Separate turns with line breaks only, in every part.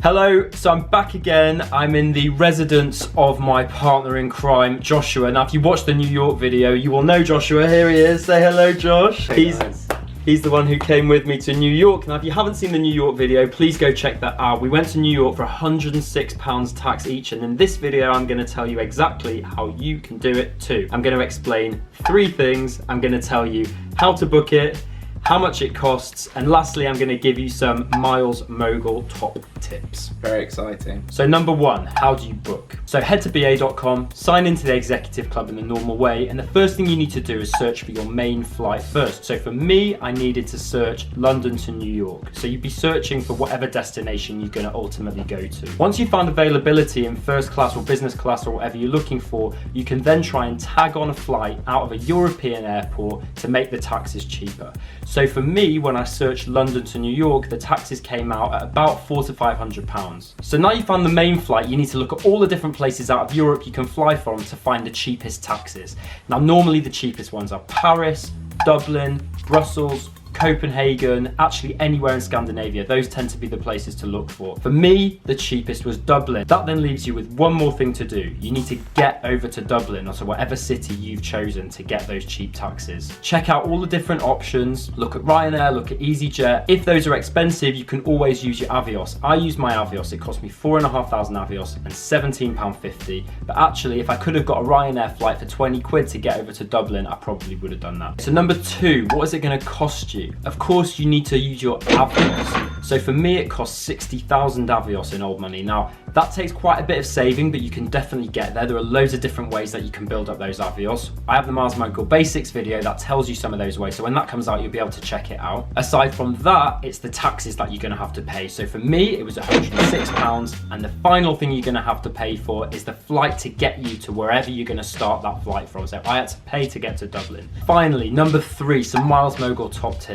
Hello, so I'm back again. I'm in the residence of my partner in crime, Joshua. Now, if you watched the New York video, you will know Joshua. Here he is. Say hello, Josh.
Hey guys.
He's the one who came with me to New York. Now, if you haven't seen the New York video, please go check that out. We went to New York for £106 tax each, and in this video, I'm gonna tell you exactly how you can do it too. I'm gonna explain 3 things. I'm gonna tell you how to book it, how much it costs, and lastly, I'm gonna give you some Miles Mogul top tips.
Very exciting.
So number 1, how do you book? So head to ba.com, sign into the executive club in the normal way, and the first thing you need to do is search for your main flight first. So for me, I needed to search London to New York. So you'd be searching for whatever destination you're gonna ultimately go to. Once you find availability in first class or business class or whatever you're looking for, you can then try and tag on a flight out of a European airport to make the taxes cheaper. So for me, when I searched London to New York, the taxes came out at about £400 to £500. So now you found the main flight, you need to look at all the different places out of Europe you can fly from to find the cheapest taxes. Now, normally the cheapest ones are Paris, Dublin, Brussels, Copenhagen, actually anywhere in Scandinavia. Those tend to be the places to look for. For me, the cheapest was Dublin. That then leaves you with one more thing to do. You need to get over to Dublin or to whatever city you've chosen to get those cheap taxes. Check out all the different options. Look at Ryanair, look at EasyJet. If those are expensive, you can always use your Avios. I use my Avios. It cost me 4,500 Avios and £17.50. But actually, if I could have got a Ryanair flight for 20 quid to get over to Dublin, I probably would have done that. So number 2, what is it going to cost you? Of course, you need to use your Avios. So for me, it costs 60,000 Avios in old money. Now, that takes quite a bit of saving, but you can definitely get there. There are loads of different ways that you can build up those Avios. I have the Miles Mogul Basics video that tells you some of those ways. So when that comes out, you'll be able to check it out. Aside from that, it's the taxes that you're gonna have to pay. So for me, it was £106. And the final thing you're gonna have to pay for is the flight to get you to wherever you're gonna start that flight from. So I had to pay to get to Dublin. Finally, number 3, some Miles Mogul top tips.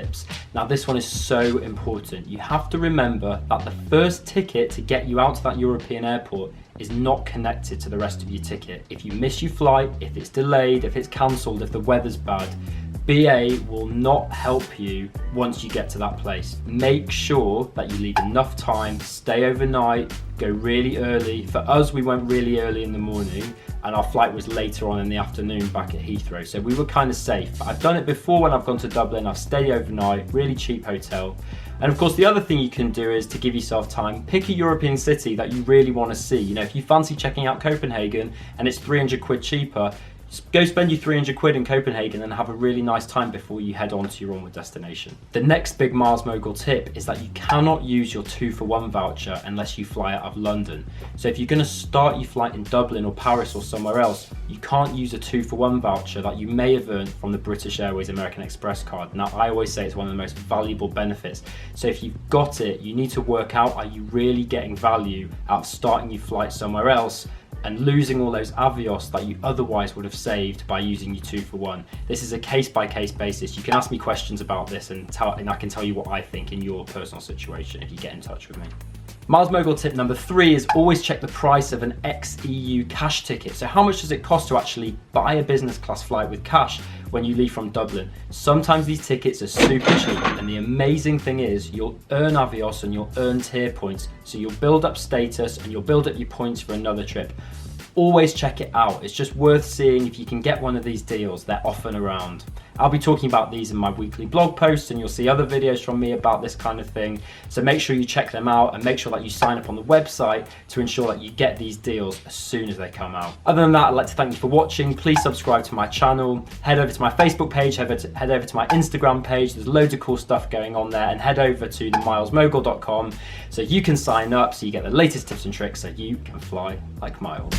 Now this one is so important. You have to remember that the first ticket to get you out to that European airport is not connected to the rest of your ticket. If you miss your flight, if it's delayed, if it's cancelled, if the weather's bad, BA will not help you once you get to that place. Make sure that you leave enough time, stay overnight, go really early. For us, we went really early in the morning and our flight was later on in the afternoon back at Heathrow. So we were kind of safe. But I've done it before when I've gone to Dublin. I've stayed overnight, really cheap hotel. And of course, the other thing you can do is to give yourself time, pick a European city that you really want to see. You know, if you fancy checking out Copenhagen and it's 300 quid cheaper, go spend your 300 quid in Copenhagen and have a really nice time before you head on to your onward destination. The next big Miles Mogul tip is that you cannot use your 2-for-1 voucher unless you fly out of London. So if you're going to start your flight in Dublin or Paris or somewhere else, you can't use a 2-for-1 voucher that you may have earned from the British Airways American Express card. Now, I always say it's one of the most valuable benefits. So if you've got it, you need to work out, are you really getting value out of starting your flight somewhere else and losing all those Avios that you otherwise would have saved by using your 2-for-1. This is a case-by-case basis. You can ask me questions about this and I can tell you what I think in your personal situation if you get in touch with me. Miles Mogul tip number 3 is always check the price of an ex-EU cash ticket. So how much does it cost to actually buy a business class flight with cash when you leave from Dublin? Sometimes these tickets are super cheap, and the amazing thing is you'll earn Avios and you'll earn tier points. So you'll build up status and you'll build up your points for another trip. Always check it out. It's just worth seeing if you can get one of these deals. They're often around. I'll be talking about these in my weekly blog posts, and you'll see other videos from me about this kind of thing. So make sure you check them out and make sure that you sign up on the website to ensure that you get these deals as soon as they come out. Other than that, I'd like to thank you for watching. Please subscribe to my channel. Head over to my Facebook page, head over to my Instagram page. There's loads of cool stuff going on there, and head over to themilesmogul.com so you can sign up so you get the latest tips and tricks so you can fly like Miles.